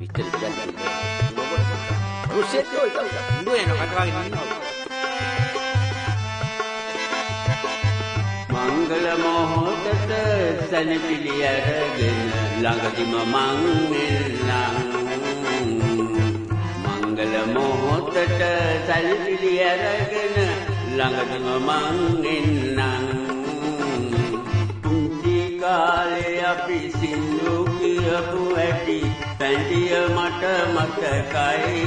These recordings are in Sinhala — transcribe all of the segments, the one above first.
විතර කියන්නේ රුසියට ඔය දුවන කතාවකින් ඉන්නවා. මංගල මොහොතට සැනපිලි අරගෙන ළඟදිම මං එන්නම්. මංගල මොහොතට සැනපිලි අරගෙන ළඟදිම මං එන්නම්. පුංචි කාලේ අපි සින්දු කියපු ඇටි පැටිය මට මතකයි.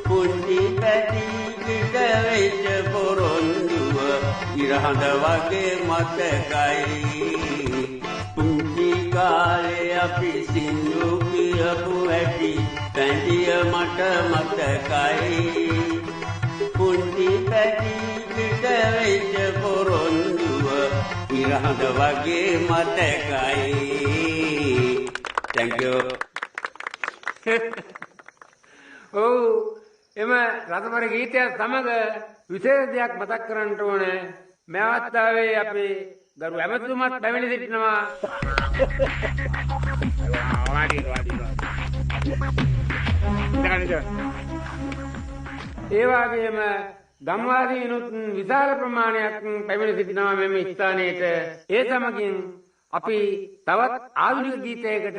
පුංචි පැටි කිට වෙච්ච පොරොන්දුව ඉරහඳ වගේ මතකයි. පුංචි කාලේ අපි සින්දු කියපු ඇටි පැටිය මට මතකයි. පුංචි පැටි කිට වෙච්ච පොරොන්දුව ඉරහඳ වගේ මතකයි. Thank you. ඔව් එම රසබර ගීතය සමග විශේෂ දෙයක් මතක් කරන්නට ඕනේ. මේ අවස්ථාවේ අපේ ගරු ඇමතුමත් පැමිණ සිටිනවා. ඒ වගේම ගම්වාසීනුත් විශාල ප්‍රමාණයක් පැමිණ සිටිනවා මෙම ස්ථානයේට. ඒ සමගින් අපි තවත් ආධුනික ගීතයකට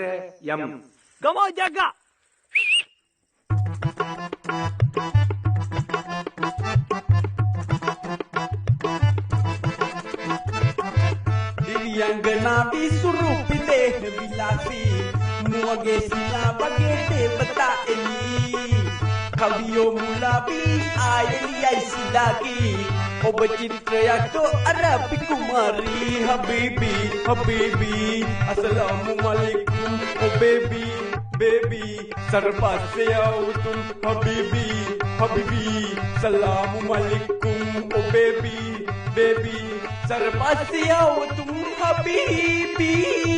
යමු. ගමෝ ජග්ගා දිව්‍යංගනා විසුරුපි දේහ විලාසී මුවගේ සිනා වගේ දේවතා එලි කවියෝ මුලාබී ආයලියයි සිදාකී ඔබ චිත්‍රයක් තෝ අරබි කුමාරී හබීබී හබීබී අස්ලාමු අලයිකුම් ඔ බේබී බේබී සර්පස්සේ අවුතුම් හබීබී හබීබී සලාමු අලයිකුම් ඔ බේබී බේබී සර්පස්සේ අවුතුම් හබීබී.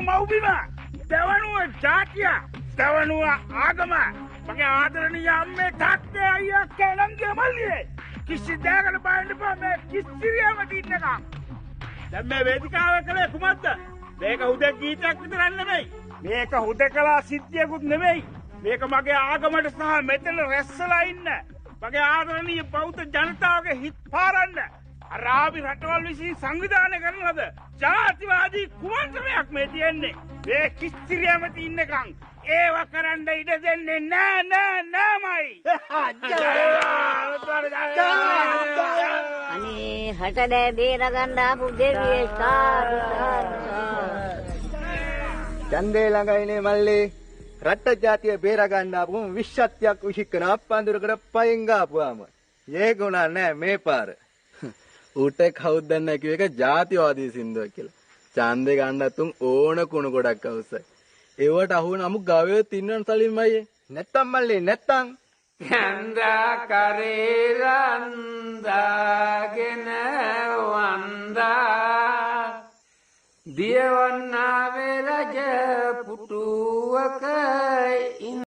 මව්බිම දෙවනුව ජාතිය දෙවනුව ආගම මගේ ආදරණීය අම්මේ තාත්තේ අයියා කැලංගේ මල්ලියේ කිසි දෙයකට බයින්න බෑ මේ කිස්සිරියම දින්නකම්. දැන් මේ වේදිකාව කලේ කුමක්ද? මේක හුදෙක් ගීතයක් විතරක් නෙමෙයි. මේක හුදකලා සිද්ධියකුත් නෙමෙයි. මේක මගේ ආගමට සහ මෙතන රැස්සලා ඉන්න මගේ ආදරණීය බෞද්ධ ජනතාවගේ හිත් පාරන්න අරාබි රටවල් විසින් සංවිධානය කරන ලද ජාතිවාදී කුමන්ත්‍රණයක් මේ තියෙන්නේ. මේ කිස්සිරියම තින්නකම් ඒව කරන්න ඉඩ දෙන්නේ නෑ නෑ නෑමයි. අනේ හටඩෑ බේරගන්න ආපු දෙවියේ සාදු සාදු. ඡන්දේ ළඟයිනේ මල්ලේ. රට ජාතිය බේරගන්න ආපුම විශ්වත්‍යක් විශ්ිකන අප්පන්දුරකට පයින් ගාපුවාම ඒකුණා නෑ මේ පාර. ඌට කවුද දන්නේ කිව්ව එක ජාතිවාදී සින්දුවක් කියලා. ඡන්දේ ගන්නත් උන් ඕන කුණු ගොඩක් අවශ්‍යයි. ඒවට අහුවන අමු ගවයෝ තින්නන සලින්මයි. නැත්තම් මල්ලේ නැත්තම් යන්දා කරේ රන්දාගෙන